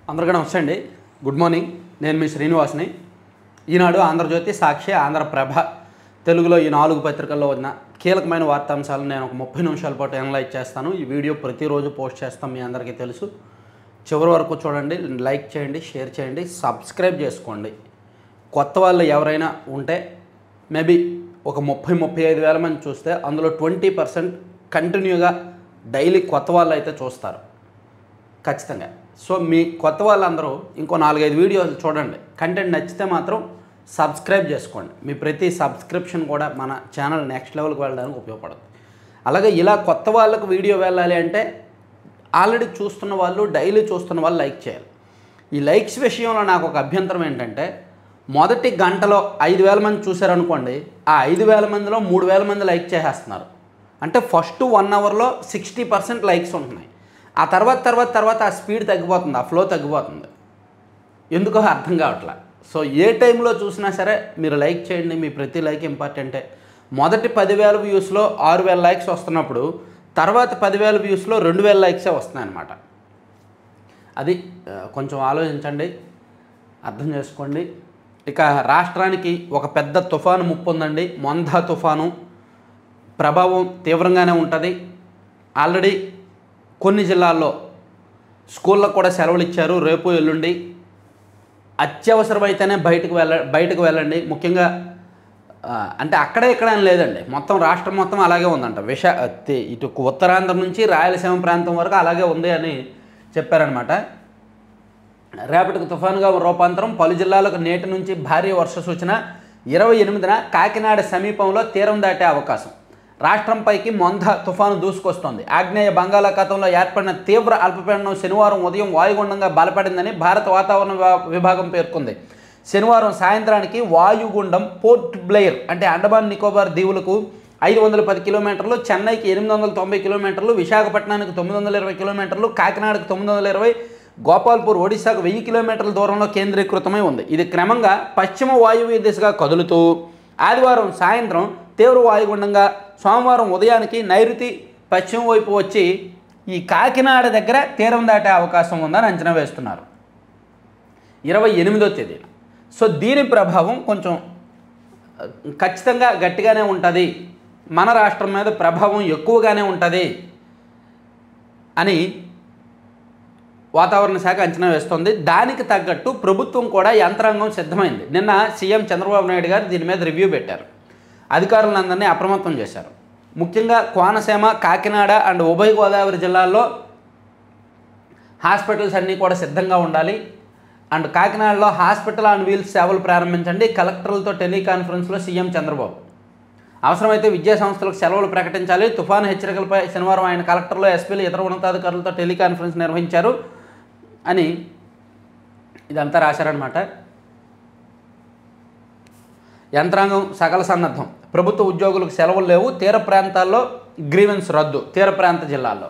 అందరికీ నమస్తే అండి. Good morning. నేను మీ శ్రీనివాస్ని. ఈనాడు, ఆంధ్రజ్యోతి, సాక్షి, ఆంధ్రప్రభ తెలుగులో ఈ 4 పత్రికల్లో ఉన్న కీలకమైన వార్తాంశాలను నేను ఒక 30 నిమిషాల పాటు అనలైజ్ చేస్తాను. ఈ వీడియో ప్రతిరోజు పోస్ట్ చేస్తాం, మీ అందరికీ తెలుసు. చివరి వరకు చూడండి, లైక్ చేయండి, షేర్ చేయండి, సబ్స్క్రైబ్ చేసుకోండి. కొత్త వాళ్ళు ఎవరైనా ఉంటే మేబీ ఒక 30-35 వేల మంది చూస్తే అందులో 20% కంటిన్యూగా డైలీ కొత్త వాళ్ళు అయితే చూస్తారు ఖచ్చితంగా. సో మీ కొత్త వాళ్ళందరూ ఇంకో 4-5 వీడియోలు చూడండి. కంటెంట్ నచ్చితే మాత్రం సబ్స్క్రైబ్ చేసుకోండి. మీ ప్రతి సబ్స్క్రిప్షన్ కూడా మన ఛానల్ నెక్స్ట్ లెవెల్కి వెళ్ళడానికి ఉపయోగపడుతుంది. అలాగే ఇలా కొత్త వాళ్ళకు వీడియో వెళ్ళాలి అంటే ఆల్రెడీ చూస్తున్న వాళ్ళు, డైలీ చూస్తున్న వాళ్ళు లైక్ చేయాలి. ఈ లైక్స్ విషయంలో నాకు ఒక అభ్యంతరం ఏంటంటే, మొదటి గంటలో 5,000 మంది చూశారనుకోండి, ఆ 5,000 మందిలో 3,000 మంది లైక్ చేసేస్తున్నారు. అంటే ఫస్ట్ 1 అవర్లో 60% లైక్స్ ఉంటున్నాయి. ఆ తర్వాత ఆ స్పీడ్ తగ్గిపోతుంది, ఆ ఫ్లో తగ్గిపోతుంది. ఎందుకో అర్థం కావట్లా. సో ఏ టైంలో చూసినా సరే మీరు లైక్ చేయండి. మీ ప్రతి లైక్ ఇంపార్టెంటే. మొదటి 10,000 వ్యూస్లో 6,000 లైక్స్ వస్తున్నప్పుడు తర్వాత 10,000 వ్యూస్లో 2,000 లైక్సే వస్తున్నాయన్నమాట. అది కొంచెం ఆలోచించండి, అర్థం చేసుకోండి. ఇక రాష్ట్రానికి ఒక పెద్ద తుఫాను ముప్పు ఉందండి. మొందా తుఫాను ప్రభావం తీవ్రంగానే ఉంటుంది. ఆల్రెడీ కొన్ని జిల్లాల్లో స్కూళ్ళకు కూడా సెలవులు ఇచ్చారు. రేపు ఎల్లుండి అత్యవసరమైతేనే బయటకు వెళ్ళండి. ముఖ్యంగా అంటే అక్కడే ఇక్కడ అని లేదండి, మొత్తం రాష్ట్రం మొత్తం అలాగే ఉందంట. ఇటు ఉత్తరాంధ్ర నుంచి రాయలసీమ ప్రాంతం వరకు అలాగే ఉంది అని చెప్పారనమాట. రేపటికి తుఫానుగా రూపాంతరం. పలు జిల్లాలకు నేటి నుంచి భారీ వర్ష సూచన. 28న కాకినాడ సమీపంలో తీరం దాటే అవకాశం. రాష్ట్రంపైకి మొందా తుఫాను దూసుకొస్తోంది. ఆగ్నేయ బంగాళాఖాతంలో ఏర్పడిన తీవ్ర అల్పపీడనం శనివారం ఉదయం వాయుగుండంగా బలపడిందని భారత వాతావరణ విభాగం పేర్కొంది. శనివారం సాయంత్రానికి వాయుగుండం పోర్ట్ బ్లెయిర్ అంటే అండమాన్ నికోబార్ దీవులకు 510 కిలోమీటర్లు, చెన్నైకి 890 కిలోమీటర్లు, విశాఖపట్నానికి 920 కిలోమీటర్లు, కాకినాడకు 920, గోపాల్పూర్ ఒడిశాకు 1000 కిలోమీటర్ల దూరంలో కేంద్రీకృతమై ఉంది. ఇది క్రమంగా పశ్చిమ వాయువ్య దిశగా కదులుతూ ఆదివారం సాయంత్రం తీవ్ర వాయుగుండంగా, సోమవారం ఉదయానికి నైరుతి పశ్చిమ వైపు వచ్చి ఈ కాకినాడ దగ్గర తీరం దాటే అవకాశం ఉందని అంచనా వేస్తున్నారు 28వ తేదీన. సో దీని ప్రభావం కొంచెం ఖచ్చితంగా గట్టిగానే ఉంటుంది, మన రాష్ట్రం మీద ప్రభావం ఎక్కువగానే ఉంటుంది అని వాతావరణ శాఖ అంచనా వేస్తుంది. దానికి తగ్గట్టు ప్రభుత్వం కూడా యంత్రాంగం సిద్ధమైంది. నిన్న సీఎం చంద్రబాబు నాయుడు గారు దీని మీద రివ్యూ పెట్టారు. అధికారులందరినీ అప్రమత్తం చేశారు. ముఖ్యంగా కోనసీమ, కాకినాడ అండ్ ఉభయ గోదావరి జిల్లాల్లో హాస్పిటల్స్ అన్నీ కూడా సిద్ధంగా ఉండాలి. అండ్ కాకినాడలో హాస్పిటల్ ఆన్ వీల్స్ సేవలు ప్రారంభించండి. కలెక్టర్లతో టెలికాన్ఫరెన్స్లో సీఎం చంద్రబాబు. అవసరమైతే విద్యా సంస్థలకు సెలవులు ప్రకటించాలి. తుఫాను హెచ్చరికలపై శనివారం ఆయన కలెక్టర్లు, ఎస్పీలు, ఇతర ఉన్నతాధికారులతో టెలికాన్ఫరెన్స్ నిర్వహించారు అని ఇదంతా రాశారనమాట. యంత్రాంగం సకల సన్నద్ధం. ప్రభుత్వ ఉద్యోగులకు సెలవులు లేవు. తీర ప్రాంతాల్లో గ్రీవెన్స్ రద్దు. తీర ప్రాంత జిల్లాల్లో.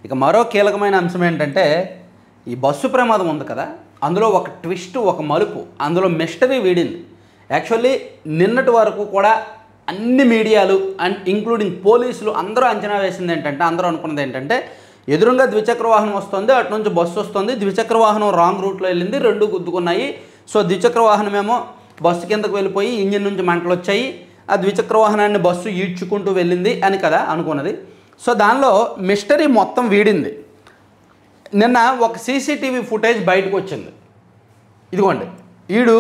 ఇక మరో కీలకమైన అంశం ఏంటంటే, ఈ బస్సు ప్రమాదం ఉంది కదా, అందులో ఒక ట్విస్ట్, ఒక మలుపు, అందులో మిస్టరీ వీడింది. యాక్చువల్లీ నిన్నటి వరకు కూడా అన్ని మీడియాలు అండ్ ఇంక్లూడింగ్ పోలీసులు అందరూ అంచనా వేసింది ఏంటంటే, అందరూ అనుకున్నది ఏంటంటే, ఎదురుగా ద్విచక్ర వాహనం వస్తుంది, అటు నుంచి బస్సు వస్తుంది, ద్విచక్ర వాహనం రాంగ్ రూట్లో వెళ్ళింది, రెండు గుద్దుకున్నాయి. సో ద్విచక్ర వాహనమేమో బస్సు కిందకు వెళ్ళిపోయి ఇంజిన్ నుంచి మంటలు వచ్చాయి, ఆ ద్విచక్ర వాహనాన్ని బస్సు ఈడ్చుకుంటూ వెళ్ళింది అని కదా అనుకున్నది. సో దానిలో మిస్టరీ మొత్తం వీడింది. నిన్న ఒక సీసీటీవీ ఫుటేజ్ బయటకు వచ్చింది. ఇదిగోండి, ఈడు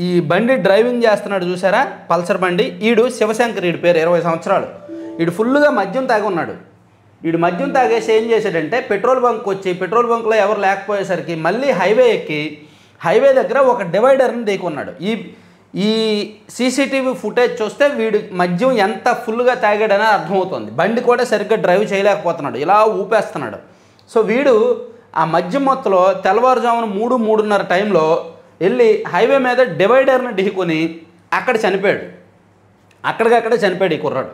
ఈ బండి డ్రైవింగ్ చేస్తున్నాడు చూసారా, పల్సర్ బండి. ఈడు శివశంకర్, ఈడు పేరు, 20 సంవత్సరాలు. ఈడు ఫుల్గా మద్యం తాగి ఉన్నాడు. ఈడు మద్యం తాగేసి ఏం చేశాడంటే, పెట్రోల్ బంక్ వచ్చి పెట్రోల్ బంక్లో ఎవరు లేకపోయేసరికి మళ్ళీ హైవే ఎక్కి హైవే దగ్గర ఒక డివైడర్ని దిగున్నాడు. ఈ సీసీటీవీ ఫుటేజ్ చూస్తే వీడు మద్యం ఎంత ఫుల్గా తాగాడని అర్థమవుతుంది. బండి కూడా సరిగ్గా డ్రైవ్ చేయలేకపోతున్నాడు, ఇలా ఊపేస్తున్నాడు. సో వీడు ఆ మద్యం మొత్తంలో తెల్లవారుజామున 3-3:30 టైంలో వెళ్ళి హైవే మీద డివైడర్ని ఢీకొని అక్కడ చనిపోయాడు. అక్కడికక్కడే చనిపోయాడు ఈ కుర్రాడు.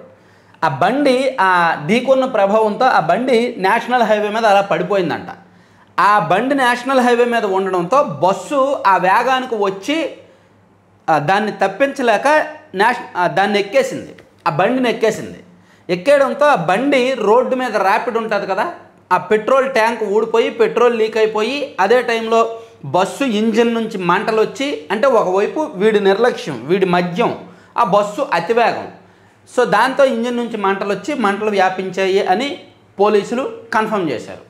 ఆ బండి ఆ ఢీకొన్న ప్రభావంతో ఆ బండి నేషనల్ హైవే మీద అలా పడిపోయిందంట. ఆ బండి నేషనల్ హైవే మీద ఉండడంతో బస్సు ఆ వేగానికి వచ్చి దాన్ని తప్పించలేక దాన్ని ఎక్కేసింది, ఆ బండిని ఎక్కేసింది. ఎక్కేయడంతో ఆ బండి రోడ్డు మీద ర్యాపిడ్ ఉంటుంది కదా, ఆ పెట్రోల్ ట్యాంక్ ఊడిపోయి పెట్రోల్ లీక్ అయిపోయి అదే టైంలో బస్సు ఇంజిన్ నుంచి మంటలు వచ్చి, అంటే ఒకవైపు వీడి నిర్లక్ష్యం, వీడి మద్యం, ఆ బస్సు అతివేగం, సో దాంతో ఇంజిన్ నుంచి మంటలు వచ్చి మంటలు వ్యాపించాయి అని పోలీసులు కన్ఫర్మ్ చేశారు.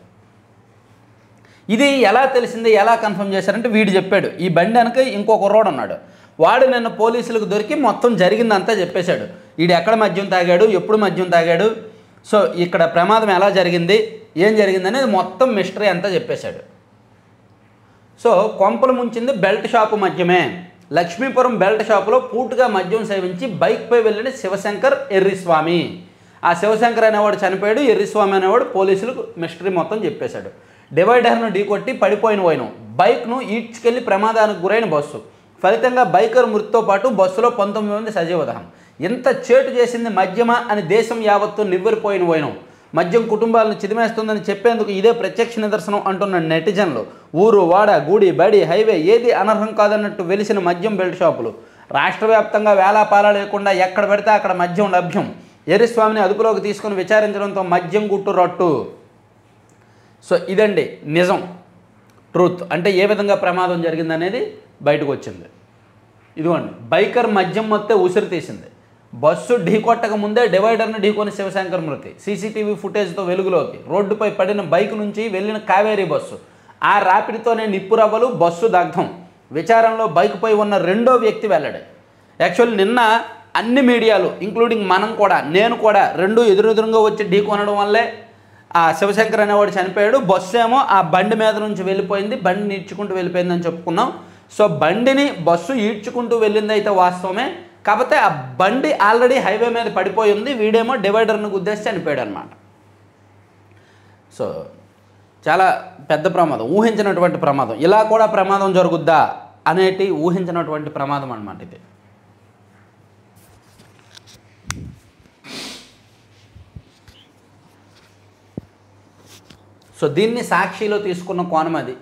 ఇది ఎలా తెలిసింది, ఎలా కన్ఫర్మ్ చేశారంటే వీడు చెప్పాడు. ఈ బండి వెనక ఇంకో కుర్రోడు ఉన్నాడు, వాడు నిన్న పోలీసులకు దొరికి మొత్తం జరిగిందంతా చెప్పేశాడు. వీడు ఎక్కడ మద్యం తాగాడు, ఎప్పుడు మద్యం తాగాడు, సో ఇక్కడ ప్రమాదం ఎలా జరిగింది, ఏం జరిగింది అనేది మొత్తం మిస్టరీ అంతా చెప్పేశాడు. సో కొంపలు ముంచింది బెల్ట్ షాపు మద్యమే. లక్ష్మీపురం బెల్ట్ షాపులో పూర్తిగా మద్యం సేవించి బైక్పై వెళ్ళిన శివశంకర్, ఎర్రిస్వామి. ఆ శివశంకర్ అనేవాడు చనిపోయాడు, ఎర్రిస్వామి అనేవాడు పోలీసులకు మిస్టరీ మొత్తం చెప్పేశాడు. డివైడర్ను ఢీకొట్టి పడిపోయిన వైనం, బైక్ను ఈడ్చుకెళ్లి ప్రమాదానికి గురైన బస్సు, ఫలితంగా బైకర్ మృతితో పాటు బస్సులో 19 మంది సజీవదహనం. ఇంత చేటు చేసింది మద్యమా అని దేశం యావత్తు నివ్వెరపోయిన వైనం. మద్యం కుటుంబాలను చిదిమేస్తుందని చెప్పేందుకు ఇదే ప్రత్యక్ష నిదర్శనం అంటున్న నెటిజన్లు. ఊరు, వాడ, గుడి, బడి, హైవే ఏది అనర్హం కాదన్నట్టు వెలిసిన మద్యం బెల్ట్ షాపులు. రాష్ట్ర వ్యాప్తంగా వేలాపాలా లేకుండా ఎక్కడ పెడితే అక్కడ మద్యం లభ్యం. ఎర్రిస్వామిని అదుపులోకి తీసుకుని విచారించడంతో మద్యం గుట్టు రట్టు. సో ఇదండి నిజం, ట్రూత్. అంటే ఏ విధంగా ప్రమాదం జరిగిందనేది బయటకు వచ్చింది. ఇదిగోండి, బైకర్ మద్యం మొత్తే ఉసిరి తీసింది. బస్సు ఢీకొట్టక ముందే డివైడర్ను ఢీకొని శివశంకర్ మృతి. సీసీటీవీ ఫుటేజ్తో వెలుగులోకి. రోడ్డుపై పడిన బైక్ నుంచి వెళ్ళిన కావేరీ బస్సు. ఆ ర్యాపిడ్తోనే నిప్పురవ్వలు, బస్సు దగ్ధం. విచారణలో బైక్పై ఉన్న రెండో వ్యక్తి వెల్లడి. యాక్చువల్లీ నిన్న అన్ని మీడియాలు ఇంక్లూడింగ్ మనం కూడా, నేను కూడా, రెండు ఎదురెదురుగా వచ్చి ఢీకొనడం వల్లే ఆ శివశంకర్ అనేవాడు చనిపోయాడు. బస్సు ఏమో ఆ బండి మీద నుంచి వెళ్ళిపోయింది, బండిని ఈడ్చుకుంటూ వెళ్ళిపోయిందని చెప్పుకున్నాం. సో బండిని బస్సు ఈడ్చుకుంటూ వెళ్ళింది అయితే వాస్తవమే, కాకపోతే ఆ బండి ఆల్రెడీ హైవే మీద పడిపోయి ఉంది, వీడేమో డివైడర్ను గుద్దేసి చనిపోయాడు అనమాట. సో చాలా పెద్ద ప్రమాదం, ఊహించినటువంటి ప్రమాదం. ఇలా కూడా ప్రమాదం జరుగుద్దా అనేటి ఊహించినటువంటి ప్రమాదం అనమాట ఇది. సో దీన్ని సాక్షిలో తీసుకున్న కోణం అది.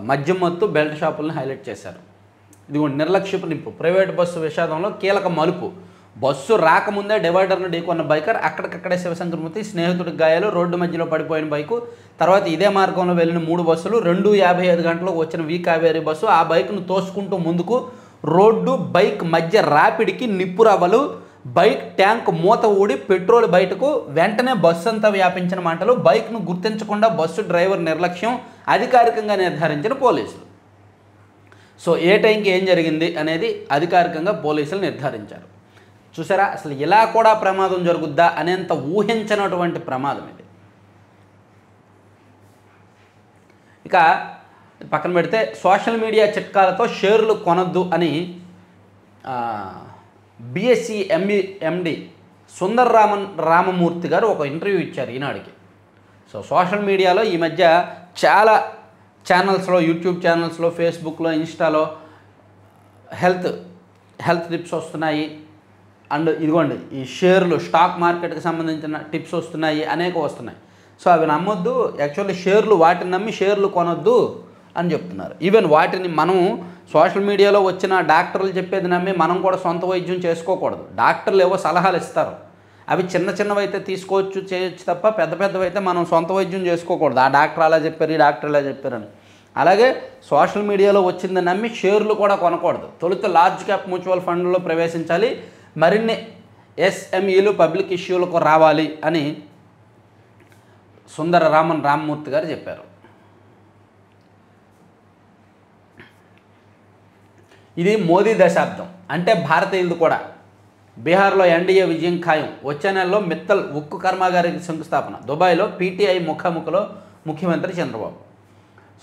మద్యం మత్తు బెల్ట్ షాపులను హైలైట్ చేశారు. ఇదిగోండి, నిర్లక్ష్యపు నింపు. ప్రైవేట్ బస్సు విషాదంలో కీలక మలుపు. బస్సు రాకముందే డివైడర్ను ఢీకొన్న బైకర్, అక్కడికక్కడే శివశంకర్ మృతి, స్నేహితుడికి గాయాలు, రోడ్డు మధ్యలో పడిపోయిన బైకు. తర్వాత ఇదే మార్గంలో వెళ్ళిన 3 బస్సులు, 2:55 గంటలకు వచ్చిన వి కావేరీ బస్సు ఆ బైక్ను తోసుకుంటూ ముందుకు. రోడ్డు, బైక్ మధ్య ర్యాపిడ్కి నిప్పురవ్వలు, బైక్ ట్యాంక్ మూత ఊడి పెట్రోల్ బయటకు. వెంటనే బస్సు అంతా వ్యాపించిన మంటలు. బైక్ను గుర్తించకుండా బస్సు డ్రైవర్ నిర్లక్ష్యం అధికారికంగా నిర్ధారించిన పోలీసులు. సో ఏ టైంకి ఏం జరిగింది అనేది అధికారికంగా పోలీసులు నిర్ధారించారు. చూసారా, అసలు ఇలా కూడా ప్రమాదం జరుగుద్దా అనేంత ఊహించినటువంటి ప్రమాదం ఇది. ఇక పక్కన పెడితే సోషల్ మీడియా చిట్కాలతో షేర్లు కొనొద్దు అని బీఎస్సీ ఎండి సుందర్ రామమూర్తి గారు ఒక ఇంటర్వ్యూ ఇచ్చారు ఈనాడుకి. సో సోషల్ మీడియాలో ఈ మధ్య చాలా ఛానల్స్లో, యూట్యూబ్ ఛానల్స్లో, ఫేస్బుక్లో, ఇన్స్టాలో హెల్త్ టిప్స్ వస్తున్నాయి. అండ్ ఇదిగోండి, ఈ షేర్లు, స్టాక్ మార్కెట్కి సంబంధించిన టిప్స్ వస్తున్నాయి, అనేక వస్తున్నాయి. సో అవి నమ్మొద్దు. యాక్చువల్లీ షేర్లు, వాటిని నమ్మి షేర్లు కొనొద్దు అని చెప్తున్నారు. ఈవెన్ వాటిని మనం సోషల్ మీడియాలో వచ్చిన డాక్టర్లు చెప్పేది నమ్మి మనం కూడా సొంత వైద్యం చేసుకోకూడదు. డాక్టర్లు ఏవో సలహాలు ఇస్తారు, అవి చిన్నవైతే తీసుకోవచ్చు, చేయొచ్చు తప్ప పెద్దవైతే మనం సొంత వైద్యం చేసుకోకూడదు. ఆ డాక్టర్ అలా చెప్పారు, ఈ డాక్టర్ ఇలా చెప్పారని. అలాగే సోషల్ మీడియాలో వచ్చిందని నమ్మి షేర్లు కూడా కొనకూడదు. తొలుత లార్జ్ క్యాప్ మ్యూచువల్ ఫండ్లలో ప్రవేశించాలి, మరిన్ని ఎస్ఎంఈలు పబ్లిక్ ఇష్యూలకు రావాలి అని సుందర రామమూర్తి గారు చెప్పారు. ఇది మోదీ దశాబ్దం అంటే భారతీయులది కూడా. బీహార్లో ఎన్డీఏ విజయం ఖాయం. వచ్చే నెలలో మిత్తల్ ఉక్కు కర్మాగారికి శంకుస్థాపన. దుబాయ్లో పీటీఐ ముఖాముఖిలో ముఖ్యమంత్రి చంద్రబాబు.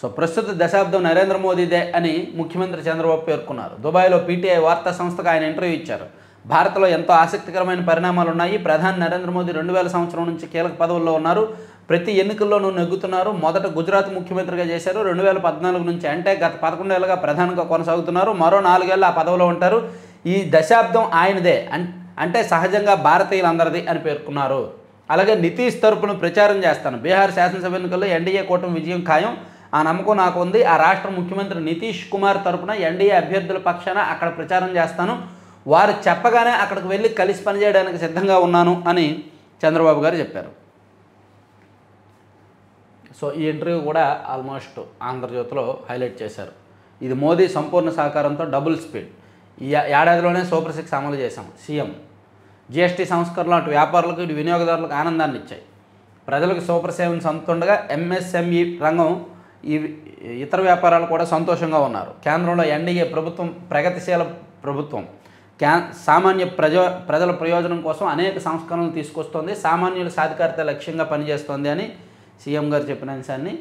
సో ప్రస్తుత దశాబ్దం నరేంద్ర మోదీదే అని ముఖ్యమంత్రి చంద్రబాబు పేర్కొన్నారు. దుబాయ్లో పీటీఐ వార్తా సంస్థకు ఆయన ఇంటర్వ్యూ ఇచ్చారు. భారత్లో ఎంతో ఆసక్తికరమైన పరిణామాలు ఉన్నాయి. ప్రధాని నరేంద్ర మోదీ 2000 సంవత్సరం నుంచి కీలక పదవుల్లో ఉన్నారు. ప్రతి ఎన్నికల్లోనూ నెగ్గుతున్నారు. మొదట గుజరాత్ ముఖ్యమంత్రిగా చేశారు. 2014 నుంచి, అంటే గత 11 ఏళ్ళుగా ప్రధానిగా కొనసాగుతున్నారు. మరో 4 ఏళ్ళు ఆ పదవిలో ఉంటారు. ఈ దశాబ్దం ఆయనదే, అంటే సహజంగా భారతీయులందరిది అని పేర్కొన్నారు. అలాగే నితీష్ తరపున ప్రచారం చేస్తాను. బీహార్ శాసనసభ ఎన్నికల్లో ఎన్డీఏ కూటమి విజయం ఖాయం, ఆ నమ్మకం నాకు ఉంది. ఆ రాష్ట్ర ముఖ్యమంత్రి నితీష్ కుమార్ తరపున ఎన్డీఏ అభ్యర్థుల పక్షాన అక్కడ ప్రచారం చేస్తాను. వారు చెప్పగానే అక్కడికి వెళ్ళి కలిసి పనిచేయడానికి సిద్ధంగా ఉన్నాను అని చంద్రబాబు గారు చెప్పారు. సో ఈ ఇంటర్వ్యూ కూడా ఆల్మోస్ట్ ఆంధ్రజ్యోతిలో హైలైట్ చేశారు. ఇది మోదీ సంపూర్ణ సహకారంతో డబుల్ స్పీడ్, ఈ ఏడాదిలోనే సూపర్ 6 అమలు చేశాం సీఎం. జీఎస్టీ సంస్కరణలు అటు వ్యాపారులకు ఇటు వినియోగదారులకు ఆనందాన్ని ఇచ్చాయి. ప్రజలకు సూపర్ సేవను అందుతుండగా ఎంఎస్ఎంఈ రంగం ఈ ఇతర వ్యాపారాలు కూడా సంతోషంగా ఉన్నారు. కేంద్రంలో ఎన్డీఏ ప్రభుత్వం ప్రగతిశీల ప్రభుత్వం. సామాన్య ప్రజల ప్రయోజనం కోసం అనేక సంస్కరణలు తీసుకొస్తోంది. సామాన్యుల సాధికారత లక్ష్యంగా పనిచేస్తోంది అని సీఎం గారు చెప్పిన అంశాన్ని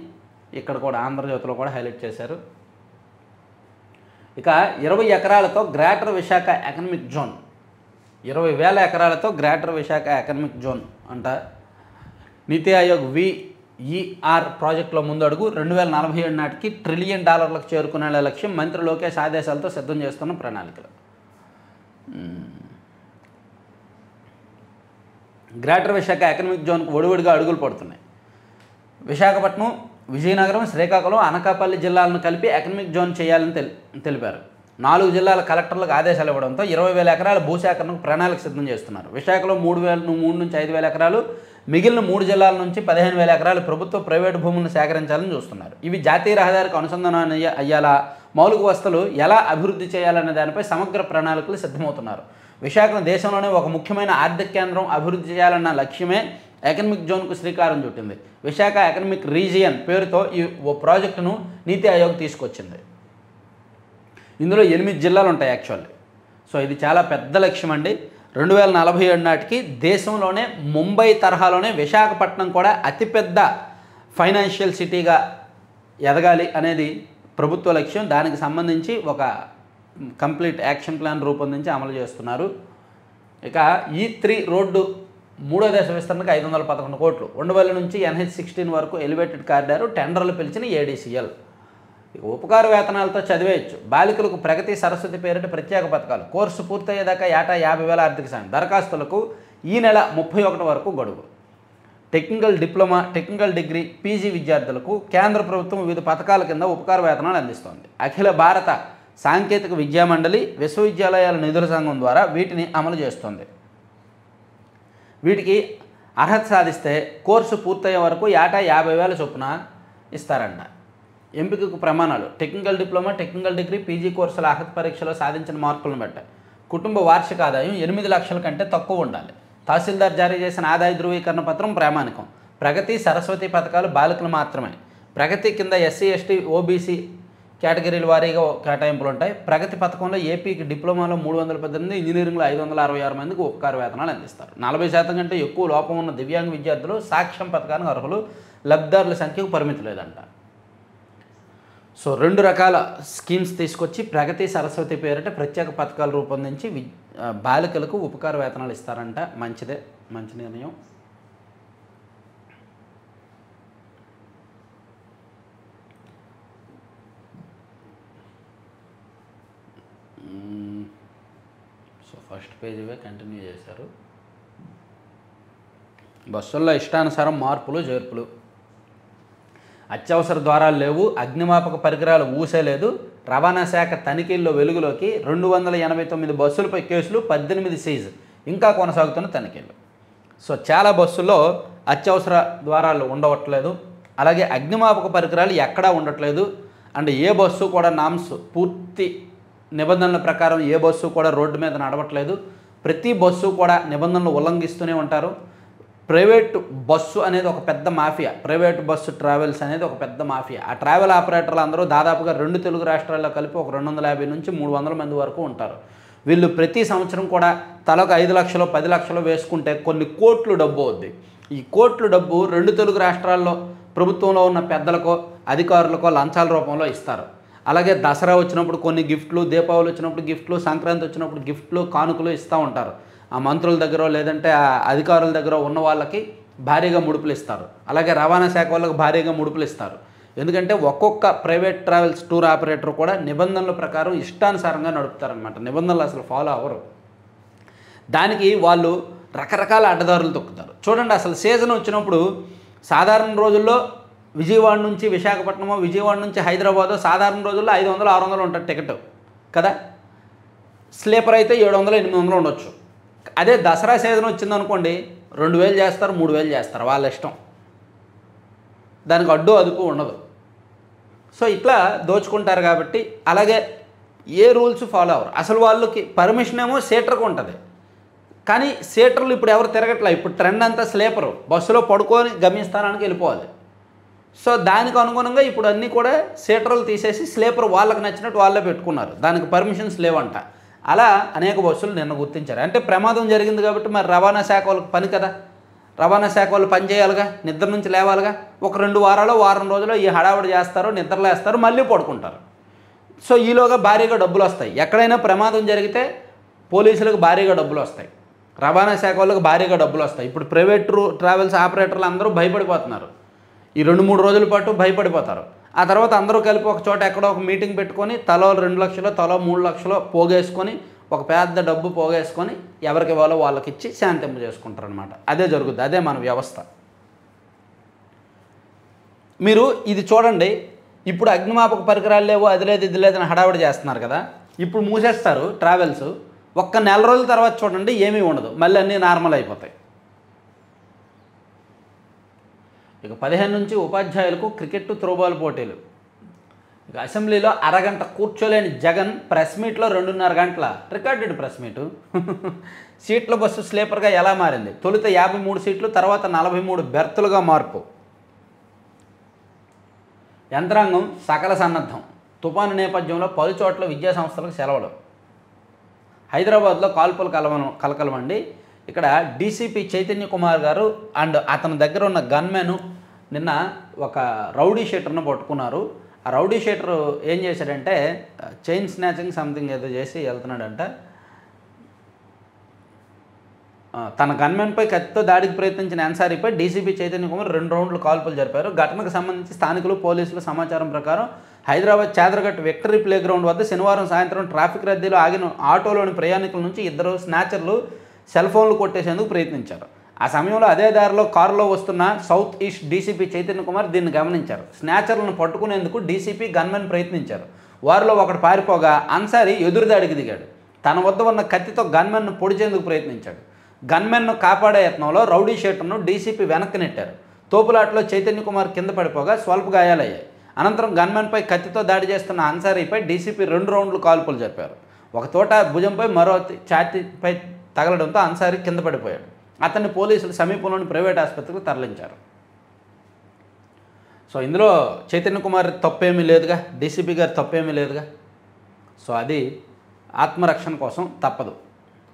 ఇక్కడ కూడా ఆంధ్రజ్యోతిలో కూడా హైలైట్ చేశారు. ఇక 20 ఎకరాలతో గ్రేటర్ విశాఖ ఎకనమిక్ జోన్, 20,000 ఎకరాలతో గ్రేటర్ విశాఖ ఎకనమిక్ జోన్ అంట. నీతి ఆయోగ్ విఈఆర్ ప్రాజెక్టులో ముందడుగు, 2047 నాటికి $1 ట్రిలియన్ చేరుకునే లక్ష్యం. మంత్రి లోకేష్ ఆదేశాలతో సిద్ధం చేస్తున్న ప్రణాళికలు. గ్రేటర్ విశాఖ ఎకనమిక్ జోన్కు ఒడివడిగా అడుగులు పడుతున్నాయి. విశాఖపట్నం, విజయనగరం, శ్రీకాకుళం, అనకాపల్లి జిల్లాలను కలిపి ఎకనమిక్ జోన్ చేయాలని తెలిపారు. 4 జిల్లాల కలెక్టర్లకు ఆదేశాలు ఇవ్వడంతో 20,000 ఎకరాల భూసేకరణకు ప్రణాళిక సిద్ధం చేస్తున్నారు. విశాఖలో 3 నుంచి 5,000 ఎకరాలు, మిగిలిన 3 జిల్లాల నుంచి 15,000 ఎకరాలు ప్రభుత్వ ప్రైవేటు భూములను సేకరించాలని చూస్తున్నారు. ఇవి జాతీయ రహదారికి అనుసంధానం అయ్యేలా, మౌలిక వసతులు ఎలా అభివృద్ధి చేయాలనే దానిపై సమగ్ర ప్రణాళికలు సిద్ధమవుతున్నారు. విశాఖను దేశంలోనే ఒక ముఖ్యమైన ఆర్థిక కేంద్రం అభివృద్ధి చేయాలన్న లక్ష్యమే ఎకనమిక్ జోన్కు శ్రీకారం చుట్టింది. విశాఖ ఎకనమిక్ రీజియన్ పేరుతో ఈ ప్రాజెక్టును నీతి ఆయోగ్ తీసుకొచ్చింది. ఇందులో 8 జిల్లాలు ఉంటాయి యాక్చువల్లీ. సో ఇది చాలా పెద్ద లక్ష్యం అండి. 2047 నాటికి దేశంలోనే ముంబై తరహాలోనే విశాఖపట్నం కూడా అతిపెద్ద ఫైనాన్షియల్ సిటీగా ఎదగాలి అనేది ప్రభుత్వ లక్ష్యం. దానికి సంబంధించి ఒక కంప్లీట్ యాక్షన్ ప్లాన్ రూపొందించి అమలు చేస్తున్నారు. ఇక E3 రోడ్డు 3వ దశ విస్తరణకు 511 కోట్లు, ఉండవల్లి నుంచి NH16 వరకు ఎలివేటెడ్ కారిడారు, టెండర్లు పిలిచిన ADCL. ఇక ఉపకార వేతనాలతో చదివేయచ్చు. బాలికలకు ప్రగతి సరస్వతి పేరిట ప్రత్యేక పథకాలు. కోర్సు పూర్తయ్యేదాకా ఏటా 50,000 ఆర్థిక సాయం. దరఖాస్తులకు ఈ నెల 31 వరకు గడువు. Technical diploma, technical degree, PG విద్యార్థులకు కేంద్ర ప్రభుత్వం వివిధ పథకాల కింద ఉపకార వేతనాలు అందిస్తోంది. అఖిల భారత సాంకేతిక విద్యా మండలి, విశ్వవిద్యాలయాల నిధుల సంఘం ద్వారా వీటిని అమలు చేస్తోంది. వీటికి అర్హత సాధిస్తే కోర్సు పూర్తయ్యే వరకు ఏటా 50,000 చొప్పున ఇస్తారంట. ఎంపికకు ప్రమాణాలు: technical diploma, technical degree, PG కోర్సుల అర్హత పరీక్షలో సాధించిన మార్కులను బట్టి కుటుంబ వార్షిక ఆదాయం 8 లక్షల కంటే తక్కువ ఉండాలి. తహసీల్దార్ జారీ చేసిన ఆదాయ ధృవీకరణ పత్రం ప్రామాణికం. ప్రగతి, సరస్వతి పథకాలు బాలికలు మాత్రమే. ప్రగతి కింద SC, ST, OBC కేటగిరీల వారీగా కేటాయింపులు ఉంటాయి. ప్రగతి పథకంలో ఏపీకి డిప్లొమాలో 318, ఇంజనీరింగ్లో 566 మందికి ఉపకార వేతనాలు అందిస్తారు. 40% కంటే ఎక్కువ లోపం ఉన్న దివ్యాంగ విద్యార్థులు సాక్ష్యం పథకానికి అర్హులు. లబ్ధిదారుల సంఖ్యకు పరిమితి లేదంట. సో 2 రకాల స్కీమ్స్ తీసుకొచ్చి ప్రగతి, సరస్వతి పేరిట ప్రత్యేక పథకాలు రూపొందించి బాలికలకు ఉపకార వేతనాలు ఇస్తారంట. మంచిదే, మంచి నిర్ణయం. సో ఫస్ట్ పేజీవే కంటిన్యూ చేశారు. బస్సుల్లో ఇష్టానుసారం మార్పులు చేర్పులు. అత్యవసర ద్వారాలు లేవు, అగ్నిమాపక పరికరాలు ఊసేలేదు. రవాణా శాఖ తనిఖీల్లో వెలుగులోకి 289 బస్సులపై కేసులు, 18 సీజ్. ఇంకా కొనసాగుతున్న తనిఖీలు. సో చాలా బస్సుల్లో అత్యవసర ద్వారాలు ఉండవట్లేదు, అలాగే అగ్నిమాపక పరికరాలు ఎక్కడా ఉండట్లేదు. అండ్ ఏ బస్సు కూడా నామ్స్ పూర్తి నిబంధనల ప్రకారం ఏ బస్సు కూడా రోడ్డు మీద నడవట్లేదు. ప్రతి బస్సు కూడా నిబంధనలు ఉల్లంఘిస్తూనే ఉంటారు. ప్రైవేట్ బస్సు అనేది ఒక పెద్ద మాఫియా. ప్రైవేట్ బస్సు ట్రావెల్స్ అనేది ఒక పెద్ద మాఫియా. ఆ ట్రావెల్ ఆపరేటర్లు అందరూ దాదాపుగా 2 తెలుగు రాష్ట్రాల్లో కలిపి ఒక 250 నుంచి 300 మంది వరకు ఉంటారు. వీళ్ళు ప్రతి సంవత్సరం కూడా తలకు 5 లక్షలు 10 లక్షలు వేసుకుంటే కొన్ని కోట్లు డబ్బు అవుద్ది. ఈ కోట్లు డబ్బు 2 తెలుగు రాష్ట్రాల్లో ప్రభుత్వంలో ఉన్న పెద్దలకో అధికారులకో లంచాల రూపంలో ఇస్తారు. అలాగే దసరా వచ్చినప్పుడు కొన్ని గిఫ్ట్లు, దీపావళి వచ్చినప్పుడు గిఫ్ట్లు, సంక్రాంతి వచ్చినప్పుడు గిఫ్ట్లు, కానుకలు ఇస్తూ ఉంటారు. ఆ మంత్రుల దగ్గర లేదంటే ఆ అధికారుల దగ్గర ఉన్న వాళ్ళకి భారీగా ముడుపులు ఇస్తారు. అలాగే రవాణా శాఖ వాళ్ళకి భారీగా ముడుపులు ఇస్తారు. ఎందుకంటే ఒక్కొక్క ప్రైవేట్ ట్రావెల్స్ టూర్ ఆపరేటర్ కూడా నిబంధనల ప్రకారం ఇష్టానుసారంగా నడుపుతారనమాట. నిబంధనలు అసలు ఫాలో అవ్వరు. దానికి వాళ్ళు రకరకాల అడ్డదారులు తొక్కుతారు. చూడండి, అసలు సీజన్ వచ్చినప్పుడు సాధారణ రోజుల్లో విజయవాడ నుంచి విశాఖపట్నమో, విజయవాడ నుంచి హైదరాబాదో సాధారణ రోజుల్లో 500, 600 ఉంటుంది టికెట్ కదా. స్లీపర్ అయితే 700, 800 ఉండొచ్చు. అదే దసరా సీజన్ వచ్చిందనుకోండి 2000 చేస్తారు, 3000 చేస్తారు, వాళ్ళ ఇష్టం. దానికి అడ్డు అదుపు ఉండదు. సో ఇట్లా దోచుకుంటారు కాబట్టి అలాగే ఏ రూల్స్ ఫాలో అవ్వరు. అసలు వాళ్ళకి పర్మిషన్ ఏమో సీటర్కి ఉంటుంది, కానీ సీటర్లు ఇప్పుడు ఎవరు తిరగట్లేదు. ఇప్పుడు ట్రెండ్ అంతా స్లీపరు, బస్సులో పడుకొని గమ్యస్థానానికి వెళ్ళిపోవాలి. సో దానికి అనుగుణంగా ఇప్పుడు అన్నీ కూడా సీటర్లు తీసేసి స్లీపర్ వాళ్ళకి నచ్చినట్టు వాళ్ళే పెట్టుకున్నారు. దానికి పర్మిషన్స్ లేవంట. అలా అనేక బస్సులు నిన్న గుర్తించారు. అంటే ప్రమాదం జరిగింది కాబట్టి మరి రవాణా శాఖ వాళ్ళకి పని కదా, రవాణా శాఖ వాళ్ళు పని చేయాలిగా, నిద్ర నుంచి లేవాలిగా. ఒక 2 వారాలు వారం రోజులు ఈ హడావుడి చేస్తారు, నిద్రలేస్తారు, మళ్ళీ పడుకుంటారు. సో ఈలోగా భారీగా డబ్బులు వస్తాయి. ఎక్కడైనా ప్రమాదం జరిగితే పోలీసులకు భారీగా డబ్బులు వస్తాయి, రవాణా శాఖ వాళ్ళకి భారీగా డబ్బులు వస్తాయి. ఇప్పుడు ప్రైవేట్ ట్రావెల్స్ ఆపరేటర్లు అందరూ భయపడిపోతున్నారు. ఈ 2-3 రోజుల పాటు భయపడిపోతారు. ఆ తర్వాత అందరూ కలిపి ఒక చోట ఎక్కడో ఒక మీటింగ్ పెట్టుకొని తలో 2 లక్షలు తలో 3 లక్షలు పోగేసుకొని ఒక పెద్ద డబ్బు పోగేసుకొని ఎవరికి ఇవ్వాలో వాళ్ళకి ఇచ్చి శాంతింప చేసుకుంటారు అనమాట. అదే జరుగుతుంది, అదే మన వ్యవస్థ. మీరు ఇది చూడండి, ఇప్పుడు అగ్నిమాపక పరికరాలు లేవు, అది లేదు ఇది లేదని హడావిడి చేస్తున్నారు కదా. ఇప్పుడు మూసేస్తారు ట్రావెల్స్. ఒక్క నెల రోజుల తర్వాత చూడండి ఏమీ ఉండదు, మళ్ళీ అన్నీ నార్మల్ అయిపోతాయి. ఇక 15 నుంచి ఉపాధ్యాయులకు క్రికెట్ త్రోబాల్ పోటీలు. ఇక అసెంబ్లీలో అరగంట కూర్చోలేని జగన్ ప్రెస్ మీట్లో 2.5 గంటల రికార్డెడ్ ప్రెస్ మీటు. సీట్ల బస్సు స్లీపర్గా ఎలా మారింది? తొలుత 53 సీట్లు, తర్వాత 43 బెర్తులుగా మార్పు. యంత్రాంగం సకల సన్నద్ధం. తుఫాను నేపథ్యంలో పలు చోట్ల విద్యాసంస్థలకు సెలవులు. హైదరాబాద్లో కాల్పులు కలకలమండి. ఇక్కడ డీసీపీ చైతన్య కుమార్ గారు అండ్ అతని దగ్గర ఉన్న గన్మెన్ నిన్న ఒక రౌడీ షీటర్ను పట్టుకున్నారు. ఆ రౌడీ షీటర్ ఏం చేశాడంటే చైన్ స్నాచింగ్ సంథింగ్ ఏదో చేసి వెళ్తున్నాడంట. తన గన్మెన్పై కత్తితో దాడికి ప్రయత్నించిన అన్సారీపై డీసీపీ చైతన్య కుమార్ 2 రౌండ్లు కాల్పులు జరిపారు. ఘటనకు సంబంధించి స్థానికులు పోలీసుల సమాచారం ప్రకారం హైదరాబాద్ చాదరగట్ విక్టరీ ప్లే గ్రౌండ్ వద్ద శనివారం సాయంత్రం ట్రాఫిక్ రద్దీలో ఆగిన ఆటోలోని ప్రయాణికుల నుంచి 2 స్నాచర్లు సెల్ ఫోన్లు కొట్టేసేందుకు ప్రయత్నించారు. ఆ సమయంలో అదే దారిలో కారులో వస్తున్న south east DCP Chaitanya Kumar దీన్ని గమనించారు. స్నాచర్లను పట్టుకునేందుకు డీసీపీ గన్మెన్ ప్రయత్నించారు. వారిలో ఒకడు పారిపోగా అన్సారీ ఎదురుదాడికి దిగాడు. తన వద్ద ఉన్న కత్తితో గన్మెన్ను పొడిచేందుకు ప్రయత్నించాడు. గన్మెన్ను కాపాడే యత్నంలో రౌడీ షీటర్ను డీసీపీ వెనక్కి నెట్టారు. తోపులాటలో చైతన్య కుమార్ కింద పడిపోగా స్వల్ప గాయాలయ్యాయి. అనంతరం గన్మెన్పై కత్తితో దాడి చేస్తున్న అన్సారీపై డీసీపీ 2 రౌండ్లు కాల్పులు జరిపారు. ఒక తోట భుజంపై మరో ఛాతీపై తగలడంతో అన్సారీ కింద పడిపోయాడు. అతన్ని పోలీసులు సమీపంలోని ప్రైవేట్ ఆసుపత్రికి తరలించారు. సో ఇందులో చైతన్య కుమార్ తప్పేమీ లేదుగా, డీసీపీ గారి తప్పేమీ లేదుగా. సో అది ఆత్మరక్షణ కోసం తప్పదు,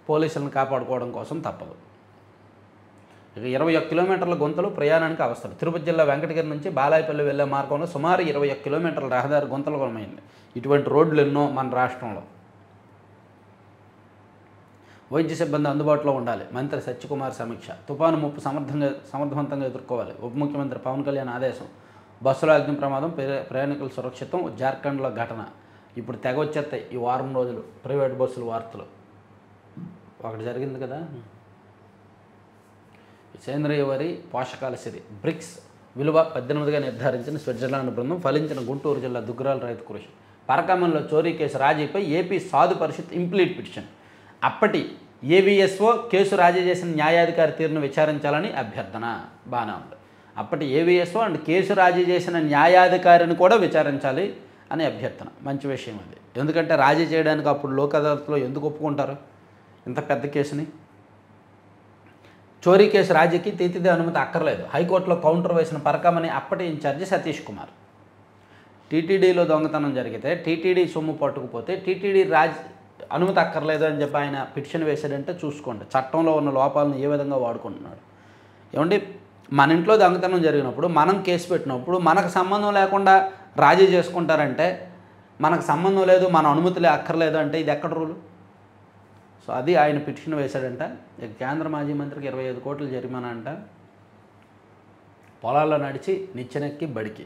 పోలీసులను కాపాడుకోవడం కోసం తప్పదు. ఇక 21 కిలోమీటర్ల గుంతలు ప్రయాణానికి అవస్థలు. తిరుపతి జిల్లా వెంకటగిరి నుంచి బాలాయపల్లి వెళ్లే మార్గంలో సుమారు 21 కిలోమీటర్ల రహదారి గుంతలమయింది. ఇటువంటి రోడ్లు ఎన్నో మన రాష్ట్రంలో. వైద్య సిబ్బంది అందుబాటులో ఉండాలి. మంత్రి సత్యకుమార్ సమీక్ష. తుపాను ముప్పు సమర్థవంతంగా ఎదుర్కోవాలి. ఉప ముఖ్యమంత్రి పవన్ కళ్యాణ్ ఆదేశం. బస్సులో అగ్ని ప్రమాదం, ప్రయాణికుల సురక్షితం. జార్ఖండ్లో ఘటన. ఇప్పుడు తెగ వచ్చేస్తాయి ఈ వారం రోజులు ప్రైవేట్ బస్సులు వార్తలు. ఒకటి జరిగింది కదా, సేంద్రియ వరి పోషకాల సిరి బ్రిక్స్ విలువ 18గా నిర్ధారించిన స్విట్జర్లాండ్ బృందం. ఫలించిన గుంటూరు జిల్లా దుగ్గరాల రైతు కృషి. పరకమంలో చోరీ కేసు రాజీపై ఏపీ సాధు పరిషత్ ఇంప్లీట్ పిటిషన్. అప్పటి ఏవీఎస్ఓ కేసు రాజీ చేసిన న్యాయాధికారి తీరును విచారించాలని అభ్యర్థన. బాగానే ఉంది. అప్పటి ఏవీఎస్ఓ అండ్ కేసు రాజీ చేసిన న్యాయాధికారిని కూడా విచారించాలి అని అభ్యర్థన. మంచి విషయం అది. ఎందుకంటే రాజీ చేయడానికి అప్పుడు లోక్ అదాలత్లో ఎందుకు ఒప్పుకుంటారు ఇంత పెద్ద కేసుని? చోరీ కేసు రాజీకి తీతిదే అనుమతి అక్కర్లేదు. హైకోర్టులో కౌంటర్ వేసిన పరకమని అప్పటి ఇన్ఛార్జి సతీష్ కుమార్. టీటీడీలో దొంగతనం జరిగితే టీటీడీ సొమ్ము పట్టుకుపోతే టీటీడీ అనుమతి అక్కర్లేదు అని చెప్పి ఆయన పిటిషన్ వేశాడంటే చూసుకోండి చట్టంలో ఉన్న లోపాలను ఏ విధంగా వాడుకుంటున్నాడు. ఏమండి, మన ఇంట్లో దొంగతనం జరిగినప్పుడు మనం కేసు పెట్టినప్పుడు మనకు సంబంధం లేకుండా రాజీ చేసుకుంటారంటే, మనకు సంబంధం లేదు మన అనుమతులే అక్కర్లేదు అంటే ఇది ఎక్కడ రూలు? సో అది ఆయన పిటిషన్ వేశాడంట. ఇక కేంద్ర మాజీ మంత్రికి 25 కోట్ల జరిమానా అంట. పొలాల్లో నడిచి నిచ్చెనెక్కి బడికి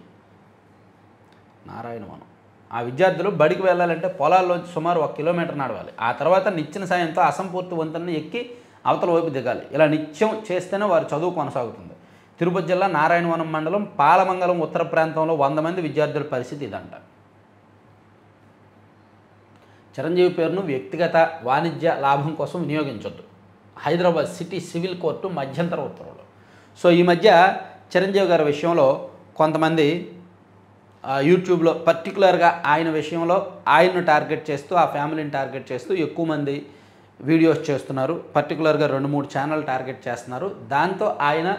నారాయణవనం. ఆ విద్యార్థులు బడికి వెళ్ళాలంటే పొలాల్లోంచి సుమారు 1 కిలోమీటర్ నడవాలి. ఆ తర్వాత నిచ్చెన సాయంతో అసంపూర్తి వంతెనను ఎక్కి అవతల వైపు దిగాలి. ఇలా నిత్యం చేస్తేనే వారి చదువు కొనసాగుతుంది. తిరుపతి జిల్లా నారాయణవనం మండలం పాలమంగళం ఉత్తర ప్రాంతంలో 100 మంది విద్యార్థుల పరిస్థితి ఇదంట. చిరంజీవి పేరును వ్యక్తిగత వాణిజ్య లాభం కోసం వినియోగించొద్దు. హైదరాబాద్ సిటీ సివిల్ కోర్టు మధ్యంతర ఉత్తర్వులు. సో ఈ మధ్య చిరంజీవి గారి విషయంలో కొంతమంది యూట్యూబ్లో పర్టికులర్గా ఆయన విషయంలో ఆయన్ను టార్గెట్ చేస్తూ ఆ ఫ్యామిలీని టార్గెట్ చేస్తూ ఎక్కువ మంది వీడియోస్ చేస్తున్నారు. పర్టికులర్గా 2-3 ఛానల్ టార్గెట్ చేస్తున్నారు. దాంతో ఆయన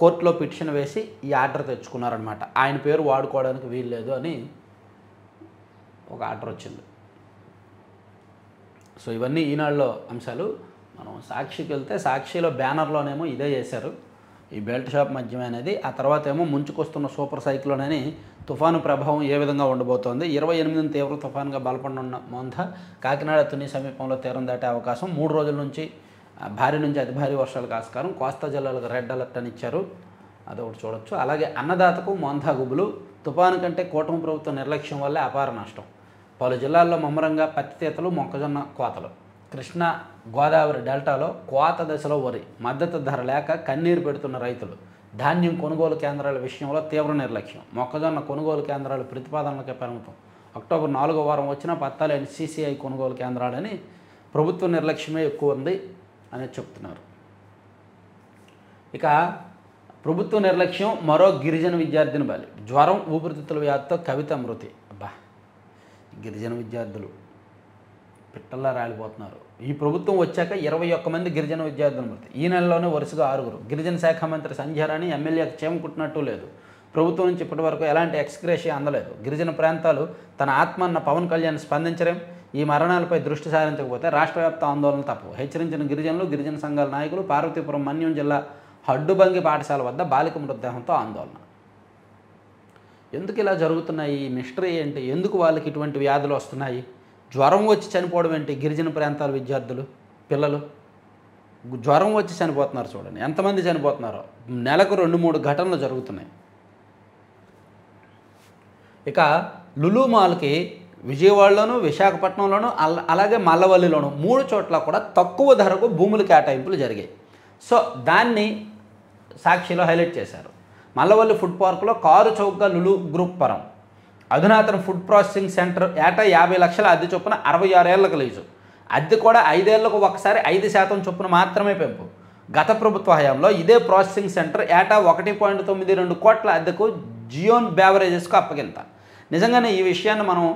కోర్టులో పిటిషన్ వేసి ఈ ఆర్డర్ తెచ్చుకున్నారనమాట. ఆయన పేరు వాడుకోవడానికి వీల్లేదు అని ఒక ఆర్డర్ వచ్చింది. సో ఇవన్నీ ఈనాడులో అంశాలు. మనం సాక్షికి వెళ్తే సాక్షిలో బ్యానర్లోనేమో ఇదే చేశారు, ఈ బెల్ట్ షాప్ మద్యం అనేది. ఆ తర్వాత ఏమో ముంచుకొస్తున్న సూపర్ సైక్లోన్ అని తుఫాను ప్రభావం ఏ విధంగా ఉండబోతోంది. 28ని తీవ్ర తుఫానుగా బలపడనున్న మోంథా కాకినాడ తుని సమీపంలో తీరం దాటే అవకాశం. 3 రోజుల నుంచి భారీ నుంచి అతి భారీ వర్షాలకు ఆస్కారం. కోస్తా జిల్లాలకు రెడ్ అలర్ట్ అని ఇచ్చారు, అదొకటి చూడొచ్చు. అలాగే అన్నదాతకు మోంథా గుబులు. తుఫాను కంటే కూటమి ప్రభుత్వ నిర్లక్ష్యం వల్లే అపార నష్టం. పలు జిల్లాల్లో ముమ్మరంగా పత్తి తీతలు, మొక్కజొన్న కోతలు. కృష్ణా గోదావరి డెల్టాలో కోత దశలో వరి, మద్దతు ధర లేక కన్నీరు పెడుతున్న రైతులు. ధాన్యం కొనుగోలు కేంద్రాల విషయంలో తీవ్ర నిర్లక్ష్యం. మొక్కజొన్న కొనుగోలు కేంద్రాలు ప్రతిపాదనలకే పరిమితం. అక్టోబర్ 4వ వారం వచ్చిన పత్తాలేని CCI కొనుగోలు కేంద్రాలని ప్రభుత్వ నిర్లక్ష్యమే ఎక్కువ ఉంది అని చెప్తున్నారు. ఇక ప్రభుత్వ నిర్లక్ష్యం మరో గిరిజన విద్యార్థిని బలి. జ్వరం, ఊపిరితిత్తుల వ్యాధితో కవిత మృతి. అబ్బా, గిరిజన విద్యార్థులు పిట్టల్లా రాలిపోతున్నారు. ఈ ప్రభుత్వం వచ్చాక 21 మంది గిరిజన విద్యార్థులు మృతి. ఈ నెలలోనే వరుసగా 6. గిరిజన శాఖ మంత్రి సంధ్యారాణి ఎమ్మెల్యేకి చేమ కుట్టినట్టు లేదు. ప్రభుత్వం నుంచి ఇప్పటివరకు ఎలాంటి ఎక్స్గ్రేషియా అందలేదు. గిరిజన ప్రాంతాలు తన ఆత్మ అన్న పవన్ కళ్యాణ్ స్పందించడం, ఈ మరణాలపై దృష్టి సారించకపోతే రాష్ట్ర వ్యాప్త ఆందోళనలు తప్పవు. హెచ్చరించిన గిరిజనులు, గిరిజన సంఘాల నాయకులు. పార్వతీపురం మన్యం జిల్లా హడ్డుబంగి పాఠశాల వద్ద బాలిక మృతదేహంతో ఆందోళన. ఎందుకు ఇలా జరుగుతున్నాయి? ఈ మిస్టరీ ఏంటి? ఎందుకు వాళ్ళకి ఇటువంటి వ్యాధులు వస్తున్నాయి? జ్వరం వచ్చి చనిపోవడం ఏంటి? గిరిజన ప్రాంతాల విద్యార్థులు, పిల్లలు జ్వరం వచ్చి చనిపోతున్నారు. చూడండి ఎంతమంది చనిపోతున్నారో. నెలకు 2-3 ఘటనలు జరుగుతున్నాయి. ఇక లులు మాల్కి విజయవాడలోను, విశాఖపట్నంలోను, అలాగే మల్లవల్లిలోను 3 చోట్ల కూడా తక్కువ ధరకు భూముల కేటాయింపులు జరిగాయి. సో దాన్ని సాక్షిలో హైలైట్ చేశారు. మల్లవల్లి ఫుడ్ పార్కులో కారు చౌకగా లులు గ్రూప్ పరం. అధునాతన ఫుడ్ ప్రాసెసింగ్ సెంటర్. ఏటా 50 లక్షల అద్దె చొప్పున 66 ఏళ్లకు లీజు. అద్దె కూడా 5 ఏళ్లకు ఒకసారి 5% చొప్పున మాత్రమే పెంపు. గత ప్రభుత్వ హయాంలో ఇదే ప్రాసెసింగ్ సెంటర్ ఏటా 1.92 కోట్ల అద్దెకు జియోన్ బేవరేజెస్కు అప్పగింత. నిజంగానే ఈ విషయాన్ని మనం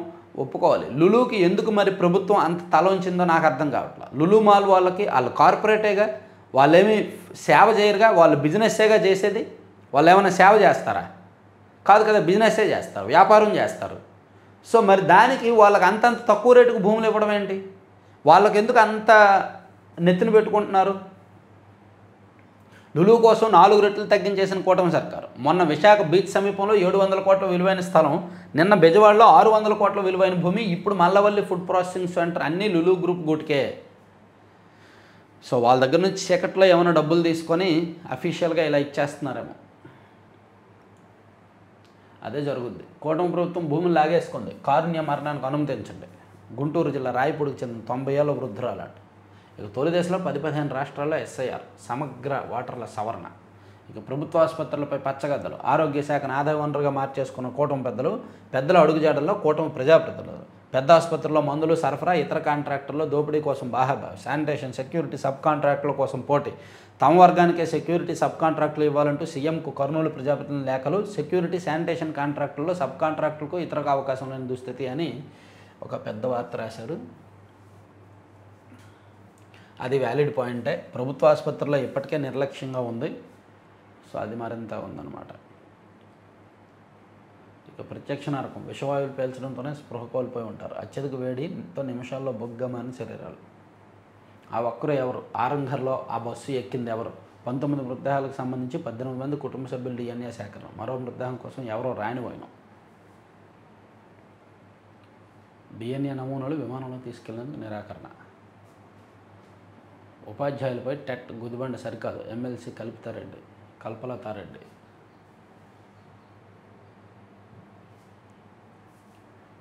ఒప్పుకోవాలి. లులుకి ఎందుకు మరి ప్రభుత్వం అంత తలొంచిందో నాకు అర్థం కావట్లేదు. లులు మాల్ వాళ్ళకి వాళ్ళు కార్పొరేటేగా, వాళ్ళేమీ సేవ చేయరుగా, వాళ్ళు బిజినెస్సేగా చేసేది. వాళ్ళు ఏమైనా సేవ చేస్తారా? కాదు కదా, బిజినెస్సే చేస్తారు, వ్యాపారం చేస్తారు. సో మరి దానికి వాళ్ళకి అంతంత తక్కువ రేటుకు భూములు ఇవ్వడం ఏంటి? వాళ్ళకి ఎందుకు అంత నెత్తిన పెట్టుకుంటున్నారు? లులు కోసం 4 రెట్లు తగ్గించేసిన కూటమి సర్కారు. మొన్న విశాఖ బీచ్ సమీపంలో 700 కోట్ల విలువైన స్థలం, నిన్న బెజవాడలో 600 కోట్ల విలువైన భూమి, ఇప్పుడు మల్లవల్లి ఫుడ్ ప్రాసెసింగ్ సెంటర్ అన్నీ లులు గ్రూప్ గుట్కే. సో వాళ్ళ దగ్గర నుంచి చీకట్లో ఏమైనా డబ్బులు తీసుకొని అఫీషియల్గా ఇలా ఇచ్చేస్తున్నారేమో. అదే జరుగుద్ది. కూటమి ప్రభుత్వం భూములు లాగేసుకుంది. కారుణ్య మరణానికి అనుమతించండి. గుంటూరు జిల్లా రాయపూడికి చెందిన 90 ఏళ్ల వృద్ధురాలట. ఇక తొలి దశలో 10-15 రాష్ట్రాల్లో SIR సమగ్ర ఓటర్ల సవరణ. ఇక ప్రభుత్వ ఆసుపత్రులపై పచ్చగద్దలు. ఆరోగ్య శాఖను ఆదాయ వనరుగా మార్చేసుకున్న కూటమి పెద్దల అడుగుజాడల్లో కూటమి ప్రజాప్రతినిధులు. పెద్ద ఆసుపత్రుల్లో మందులు సరఫరా, ఇతర కాంట్రాక్టర్లో దోపిడీ కోసం బాహాబాహి. శానిటేషన్, సెక్యూరిటీ సబ్ కాంట్రాక్టుల కోసం పోటీ. తమ వర్గానికే సెక్యూరిటీ సబ్ కాంట్రాక్టులు ఇవ్వాలంటూ సీఎంకు కర్నూలు ప్రజాప్రతినిధుల లేఖలు. సెక్యూరిటీ, శానిటేషన్ కాంట్రాక్టుల్లో సబ్ కాంట్రాక్టులకు ఇతరకు అవకాశం లేని దుస్థితి అని ఒక పెద్ద వార్త రాశారు. అది వ్యాలిడ్ పాయింటే. ప్రభుత్వ ఆసుపత్రుల్లో ఇప్పటికే నిర్లక్ష్యంగా ఉంది. సో అది మరింత ఉందన్నమాట. ఇక ప్రత్యక్ష నరకం. విషవాయువులు పేల్చడంతోనే స్పృహ కోల్పోయి ఉంటారు. అత్యధిక వేడితో నిమిషాల్లో బొగ్గమని శరీరాలు. ఆ ఒక్కరు ఎవరు? ఆరంఘర్లో ఆ బస్సు ఎక్కింది ఎవరు? 19 మృతదేహాలకు సంబంధించి 18 మంది కుటుంబ సభ్యులు DNA సేకరణ. మరో మృతదేహం కోసం ఎవరో రానిపోయినాం. DNA నమూనాలు విమానంలో తీసుకెళ్లేందుకు నిరాకరణ. ఉపాధ్యాయులపై టెట్ గుదిబండ సరికాదు. ఎమ్మెల్సీ కల్పలతారెడ్డి.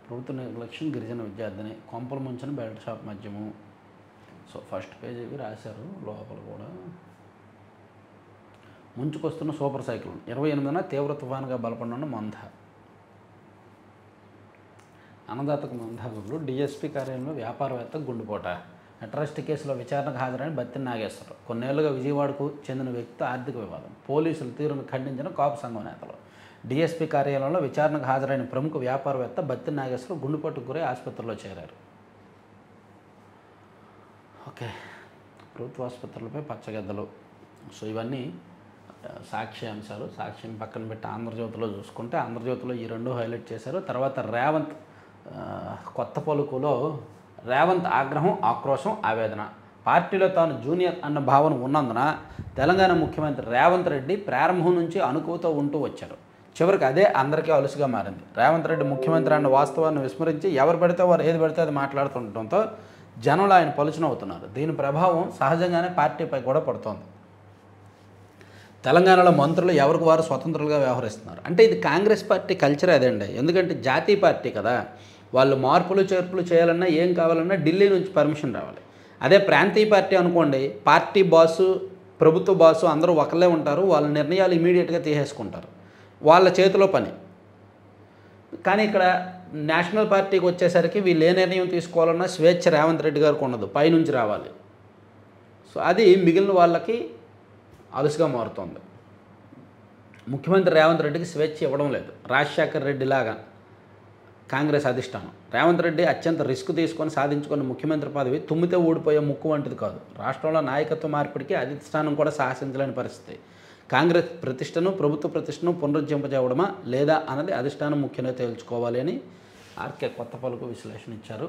ప్రభుత్వ నిర్లక్ష్యం, గిరిజన విద్యార్థిని కొంపలు ముంచిన బెల్ట్ షాప్ మద్యము. సో ఫస్ట్ పేజీకి రాశారు. లోపల కూడా ముంచుకొస్తున్న సూపర్ సైక్లోన్. 28న తీవ్ర తుఫానుగా బలపడిన మోంథా. అన్నదాతకు మోంథా గుబులు. DSP కార్యాలయంలో వ్యాపారవేత్త గుండుపోట. అట్రాసిటీ కేసులో విచారణకు హాజరైన బత్తిన నాగేశ్వరరావు. కొన్నేళ్లుగా విజయవాడకు చెందిన వ్యక్తితో ఆర్థిక వివాదం. పోలీసుల తీరును ఖండించిన కాపు సంఘం నేతలు. డీఎస్పీ కార్యాలయంలో విచారణకు హాజరైన ప్రముఖ వ్యాపారవేత్త బత్తి నాగేశ్వరరావు గుండెపోటుకు గురై ఆసుపత్రిలో చేరారు. ఓకే, ప్రభుత్వ ఆసుపత్రులపై పచ్చగద్దలు. సో ఇవన్నీ సాక్షి అంశాలు. సాక్షిని పక్కన పెట్టి ఆంధ్రజ్యోతిలో చూసుకుంటే ఆంధ్రజ్యోతిలో ఈ రెండు హైలైట్ చేశారు. తర్వాత రేవంత్ కొత్త పలుకులో రేవంత్ ఆగ్రహం, ఆక్రోశం, ఆవేదన. పార్టీలో తాను జూనియర్ అన్న భావన ఉన్నందున తెలంగాణ ముఖ్యమంత్రి రేవంత్ రెడ్డి ప్రారంభం నుంచి అణుకువతో ఉంటూ వచ్చారు. చివరికి అదే అందరికీ అలుసుగా మారింది. రేవంత్ రెడ్డి ముఖ్యమంత్రి అన్న వాస్తవాన్ని విస్మరించి ఎవరు పెడితే వారు ఏది పెడితే అది మాట్లాడుతుండటంతో జనంలో ఆయన పలుచనవుతున్నారు. దీని ప్రభావం సహజంగానే పార్టీపై కూడా పడుతోంది. తెలంగాణలో మంత్రులు ఎవరికి వారు స్వతంత్రులుగా వ్యవహరిస్తున్నారు. అంటే ఇది కాంగ్రెస్ పార్టీ కల్చర్ అదండి. ఎందుకంటే జాతీయ పార్టీ కదా, వాళ్ళు మార్పులు చేర్పులు చేయాలన్నా ఏం కావాలన్నా ఢిల్లీ నుంచి పర్మిషన్ రావాలి. అదే ప్రాంతీయ పార్టీ అనుకోండి, పార్టీ బాసు, ప్రభుత్వ బాసు అందరూ ఒకళ్ళే ఉంటారు. వాళ్ళ నిర్ణయాలు ఇమీడియట్గా తీసేసుకుంటారు, వాళ్ళ చేతిలో పని. కానీ ఇక్కడ నేషనల్ పార్టీకి వచ్చేసరికి వీళ్ళు ఏ నిర్ణయం తీసుకోవాలన్నా స్వేచ్ఛ రేవంత్ రెడ్డి గారికి ఉండదు, పైనుంచి రావాలి. సో అది మిగిలిన వాళ్ళకి అలుసుగా మారుతోంది. ముఖ్యమంత్రి రేవంత్ రెడ్డికి స్వేచ్ఛ ఇవ్వడం లేదు. రాజశేఖర్ రెడ్డి లాగా కాంగ్రెస్ అధిష్టానం. రేవంత్ రెడ్డి అత్యంత రిస్క్ తీసుకొని సాధించుకున్న ముఖ్యమంత్రి పదవి తుమ్మితే ఊడిపోయే ముక్కు వంటిది కాదు. రాష్ట్రంలో నాయకత్వ మార్పిడికి అధిష్టానం కూడా సాహసించలేని పరిస్థితి. కాంగ్రెస్ ప్రతిష్టను, ప్రభుత్వ ప్రతిష్టను పునరుజ్జింపజేయడమా లేదా అన్నది అధిష్టానం ముఖ్యంగా తేల్చుకోవాలి అని ఆర్కే కొత్త పలుకు విశ్లేషణ ఇచ్చారు.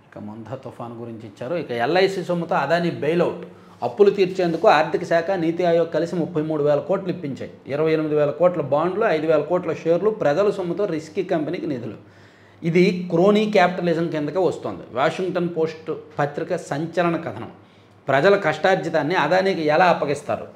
ఇక మందా తుఫాను గురించి ఇచ్చారు. ఇక ఎల్ఐసి సొమ్ముతో అదానీ బెయిలౌట్. అప్పులు తీర్చేందుకు ఆర్థిక శాఖ, నీతి ఆయోగ్ కలిసి 33,000 కోట్లు ఇప్పించాయి. 28,000 కోట్ల బాండ్లు, 5,000 కోట్ల షేర్లు, ప్రజల సొమ్ముతో రిస్కీ కంపెనీకి నిధులు. ఇది క్రోనీ క్యాపిటలిజం కిందకే వస్తుంది. వాషింగ్టన్ పోస్ట్ పత్రిక సంచలన కథనం. ప్రజల కష్టార్జితాన్ని అదానీకి ఎలా అప్పగిస్తారు?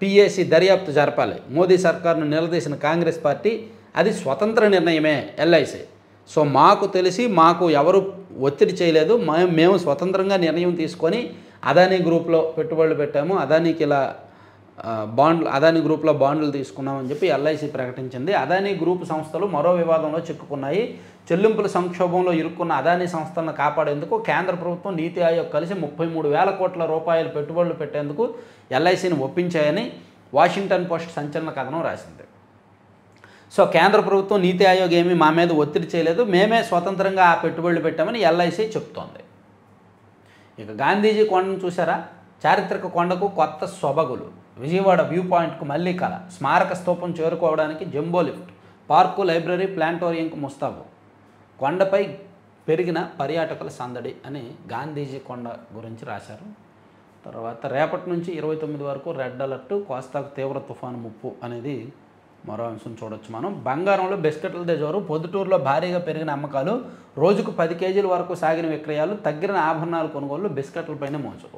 పిఏసీ దర్యాప్తు జరపాలి. మోదీ సర్కారును నిలదీసిన కాంగ్రెస్ పార్టీ అది స్వతంత్ర నిర్ణయమే ఎల్ఐసి. సో మాకు తెలిసి మాకు ఎవరు ఒత్తిడి చేయలేదు, మేము స్వతంత్రంగా నిర్ణయం తీసుకొని అదానీ గ్రూప్లో పెట్టుబడులు పెట్టాము, అదానీకి ఇలా అదానీ గ్రూప్లో బాండ్లు తీసుకున్నామని చెప్పి ఎల్ఐసి ప్రకటించింది. అదానీ గ్రూప్ సంస్థలు మరో వివాదంలో చిక్కుకున్నాయి. చెల్లింపుల సంక్షోభంలో ఇరుక్కున్న అదానీ సంస్థలను కాపాడేందుకు కేంద్ర ప్రభుత్వం, నీతి ఆయోగ్ కలిసి 33,000 కోట్ల రూపాయలు పెట్టుబడులు పెట్టేందుకు ఎల్ఐసిని ఒప్పించాయని వాషింగ్టన్ పోస్ట్ సంచలన కథనం రాసింది. సో కేంద్ర ప్రభుత్వం, నీతి ఆయోగ్ ఏమీ మా మీద ఒత్తిడి చేయలేదు, మేమే స్వతంత్రంగా ఆ పెట్టుబడులు పెట్టామని ఎల్ఐసి చెప్తోంది. ఇక గాంధీజీ కొండను చూసారా? చారిత్రక కొండకు కొత్త సొబగులు. విజయవాడ వ్యూ పాయింట్కు మళ్ళీ కళ. స్మారక స్తూపం చేరుకోవడానికి జంబో లిఫ్ట్. పార్కు, లైబ్రరీ, ప్లాంటోరియంకు ముస్తాబు. కొండపై పెరిగిన పర్యాటకుల సందడి అని గాంధీజీ కొండ గురించి రాశారు. తర్వాత రేపటి నుంచి 29 వరకు రెడ్ అలర్ట్, కోస్తాకు తీవ్ర తుఫాను ముప్పు అనేది మరో అంశం చూడొచ్చు మనం. బంగారంలో బిస్కెట్ల జోరు. పొద్దుటూరులో భారీగా పెరిగిన అమ్మకాలు. రోజుకు 10 కేజీల వరకు సాగిన విక్రయాలు. తగ్గిన ఆభరణాల కొనుగోలు. బిస్కెట్లపైనే మోజు.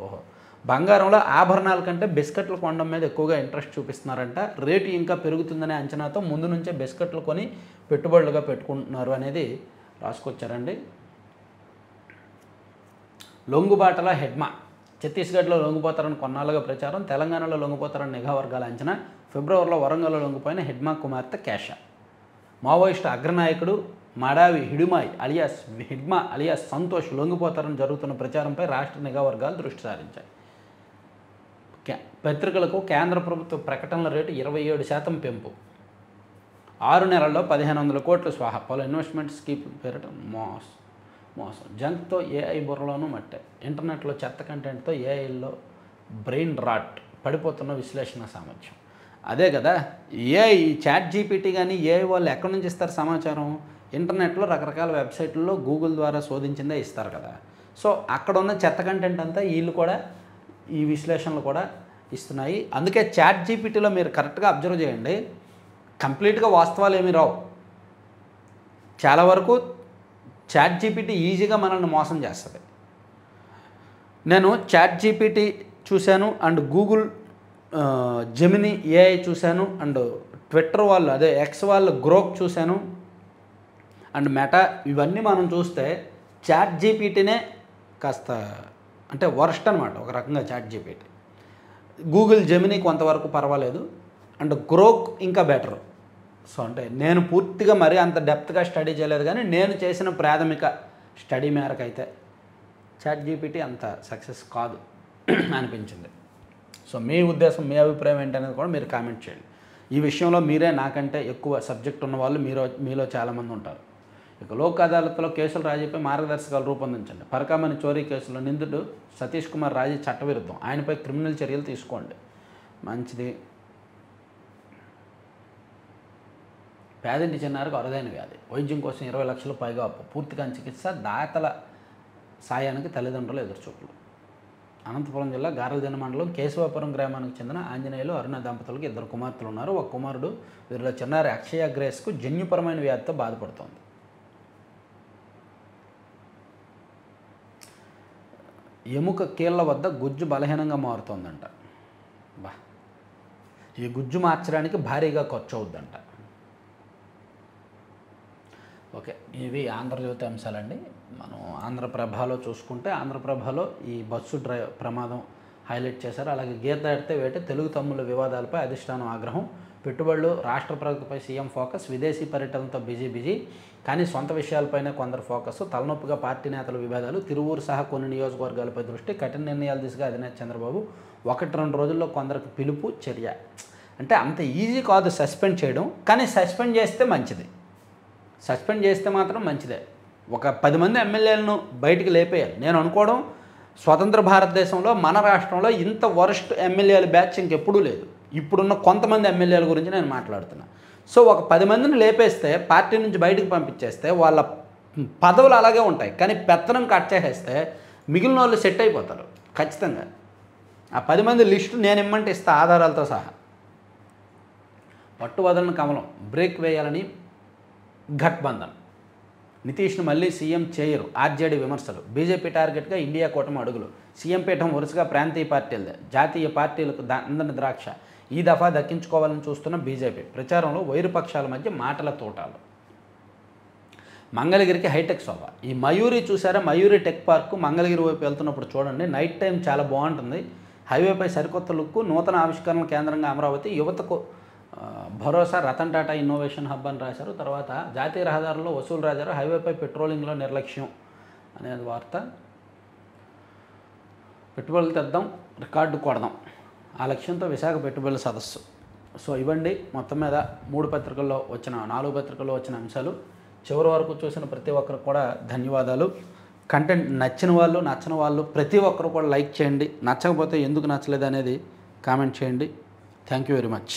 బంగారంలో ఆభరణాల కంటే బిస్కెట్లు కొనడం మీద ఎక్కువగా ఇంట్రెస్ట్ చూపిస్తున్నారంట. రేటు ఇంకా పెరుగుతుందనే అంచనాతో ముందు నుంచే బిస్కెట్లు కొని పెట్టుబడులుగా పెట్టుకుంటున్నారు అనేది రాసుకొచ్చారండి. లొంగుబాటల హెడ్మా. ఛత్తీస్గఢ్లో లొంగిపోతారని కొన్నాళ్ళుగా ప్రచారం. తెలంగాణలో లొంగిపోతారని నిఘా వర్గాల అంచనా. ఫిబ్రవరిలో వరంగల్లో లొంగిపోయిన హెడ్మా కుమార్తె క్యాష. మావోయిస్టు అగ్రనాయకుడు మడావి హిడుమాయ్ అలియాస్ హిడ్మా అలియాస్ సంతోష్ లొంగిపోతారని జరుగుతున్న ప్రచారంపై రాష్ట్ర నిఘా వర్గాలు దృష్టి సారించాయి. పత్రికలకు కేంద్ర ప్రభుత్వ ప్రకటనల రేటు 27% పెంపు. 6 నెలల్లో 1,500 కోట్లు స్వాహా. పలు ఇన్వెస్ట్మెంట్ స్కీమ్ పేరిట మోసం. జంక్తో ఏఐ బుర్రలోనూ మట్టే. ఇంటర్నెట్లో చెత్త కంటెంట్తో ఏఐలో బ్రెయిన్ రాట్. పడిపోతున్న విశ్లేషణ సామర్థ్యం. అదే కదా ఏఐ, చాట్ జీపీటీ కానీ ఏఐ వాళ్ళు ఎక్కడి నుంచి ఇస్తారు సమాచారం? ఇంటర్నెట్లో రకరకాల వెబ్సైట్లలో గూగుల్ ద్వారా శోధించిందే ఇస్తారు కదా. సో అక్కడ ఉన్న చెత్త కంటెంట్ అంతా వీళ్ళు కూడా ఈ విశ్లేషణలు కూడా ఇస్తున్నాయి. అందుకే చాట్ జీపీటీలో మీరు కరెక్ట్గా అబ్జర్వ్ చేయండి, కంప్లీట్గా వాస్తవాలు ఏమీ రావు. చాలా వరకు చాట్ జీపీటీ ఈజీగా మనల్ని మోసం చేస్తుంది. నేను చాట్ జీపీటీ చూశాను అండ్ గూగుల్ జెమిని ఏఐ చూశాను అండ్ ట్విట్టర్ వాళ్ళు అదే ఎక్స్ వాళ్ళు గ్రోక్ చూశాను అండ్ మెటా. ఇవన్నీ మనం చూస్తే చాట్ జీపీటీనే కాస్త అంటే వర్స్ట్ అనమాట ఒక రకంగా చాట్ జీపీటీ. గూగుల్ జెమిని కొంతవరకు పర్వాలేదు అండ్ గ్రోక్ ఇంకా బెటర్. సో అంటే నేను పూర్తిగా మరీ అంత డెప్త్గా స్టడీ చేయలేదు, కానీ నేను చేసిన ప్రాథమిక స్టడీ మేరకు అయితే చాట్ జీపీటీ అంత సక్సెస్ కాదు అనిపించింది. సో మీ ఉద్దేశం, మీ అభిప్రాయం ఏంటనేది కూడా మీరు కామెంట్ చేయండి. ఈ విషయంలో మీరే నాకంటే ఎక్కువ సబ్జెక్ట్ ఉన్న వాళ్ళు మీలో చాలామంది ఉంటారు. ఇక లోక్ అదాలత్లో కేసులు రాజీపై మార్గదర్శకాలు రూపొందించండి. పరకామణి చోరీ కేసులో నిందితుడు సతీష్ కుమార్ రాజీ చట్టవిరుద్ధం, ఆయనపై క్రిమినల్ చర్యలు తీసుకోండి. మంచిది. పేదింటి చిన్నారికి అరుదైన వ్యాధి, వైద్యం కోసం 20 లక్షలు పైగా అప్పు, పూర్తిగా చికిత్స, దాతల సాయానికి తల్లిదండ్రులు ఎదురుచూపులు. అనంతపురం జిల్లా గారలదిన్న మండలం కేశవాపురం గ్రామానికి చెందిన ఆంజనేయులు అరుణ దంపతులకు 2 కుమార్తెలు ఉన్నారు. ఒక కుమారుడు వీరిలో చిన్నారి అక్షయ గ్రేస్కు జన్యుపరమైన వ్యాధితో బాధపడుతోంది. ఎముక కీళ్ల వద్ద గుజ్జు బలహీనంగా మారుతోందంట. ఈ గుజ్జు మార్చడానికి భారీగా ఖర్చు అవుద్దంట. ఓకే, ఇవి ఆంధ్రజ్యోతి అంశాలండి. మనం ఆంధ్రప్రభలో చూసుకుంటే ఆంధ్రప్రభలో ఈ బస్సు ప్రమాదం హైలైట్ చేశారు. అలాగే గీత దాటితే వేట, తెలుగు తమ్ముల వివాదాలపై అధిష్టానం ఆగ్రహం, పెట్టుబడులు, రాష్ట్ర ప్రగతిపై సీఎం ఫోకస్, విదేశీ పర్యటనతో బిజీ కానీ సొంత విషయాలపైనే కొందరు ఫోకస్, తలనొప్పిగా పార్టీ నేతల విభేదాలు, తిరువూరు సహా కొన్ని నియోజకవర్గాలపై దృష్టి, కఠిన నిర్ణయాల దిశగా అధినేత చంద్రబాబు, 1-2 రోజుల్లో కొందరికి పిలుపు చర్య. అంటే అంత ఈజీ కాదు సస్పెండ్ చేయడం, కానీ సస్పెండ్ చేస్తే మంచిది. సస్పెండ్ చేస్తే మాత్రం మంచిదే. ఒక 10 మంది ఎమ్మెల్యేలను బయటికి లేపేయాలి. నేను అనుకోవడం స్వతంత్ర భారతదేశంలో మన రాష్ట్రంలో ఇంత వరస్ట్ ఎమ్మెల్యేల బ్యాచ్ ఇంకెప్పుడూ లేదు. ఇప్పుడున్న కొంతమంది ఎమ్మెల్యేల గురించి నేను మాట్లాడుతున్నా. సో ఒక 10 మందిని లేపేస్తే, పార్టీ నుంచి బయటకు పంపించేస్తే వాళ్ళ పదవులు అలాగే ఉంటాయి, కానీ పెత్తనం కట్ చేసేస్తే మిగిలిన వాళ్ళు సెట్ అయిపోతారు ఖచ్చితంగా. ఆ 10 మంది లిస్టు నేను ఇమ్మంటే ఇస్తా ఆధారాలతో సహా. పట్టు వదలని కమలం బ్రేక్ వేయాలని ఘట్బంధన్, నితీష్ను మళ్ళీ సీఎం చేయరు, ఆర్జేడీ విమర్శలు, బీజేపీ టార్గెట్గా ఇండియా కూటమి అడుగులు, సీఎం పీఠం వరుసగా ప్రాంతీయ పార్టీలదే, జాతీయ పార్టీలకు అందని ద్రాక్ష, ఈ దఫా దక్కించుకోవాలని చూస్తున్న బీజేపీ, ప్రచారంలో వైరుపక్షాల మధ్య మాటల తోటాలు. మంగళగిరికి హైటెక్ శోభ. ఈ మయూరి చూసారా, మయూరి టెక్ పార్క్ మంగళగిరి వైపు వెళ్తున్నప్పుడు చూడండి, నైట్ టైం చాలా బాగుంటుంది. హైవేపై సరికొత్త లుక్కు, నూతన ఆవిష్కరణ కేంద్రంగా అమరావతి, యువతకు భరోసా, రతన్ టాటా ఇన్నోవేషన్ హబ్ అని రాశారు. తర్వాత జాతీయ రహదారుల్లో వసూలు రాజారు, హైవేపై పెట్రోలింగ్లో నిర్లక్ష్యం అనేది వార్త. పెట్టుబడులు తెద్దాం, రికార్డు కొడదాం, ఆ లక్ష్యంతో విశాఖ పెట్టుబడుల సదస్సు. సో ఇవ్వండి మొత్తం మీద 4 పత్రికల్లో వచ్చిన అంశాలు. చివరి వరకు చూసిన ప్రతి ఒక్కరికి కూడా ధన్యవాదాలు. కంటెంట్ నచ్చిన వాళ్ళు, నచ్చని వాళ్ళు ప్రతి ఒక్కరు కూడా లైక్ చేయండి. నచ్చకపోతే ఎందుకు నచ్చలేదు అనేది కామెంట్ చేయండి. Thank you very much.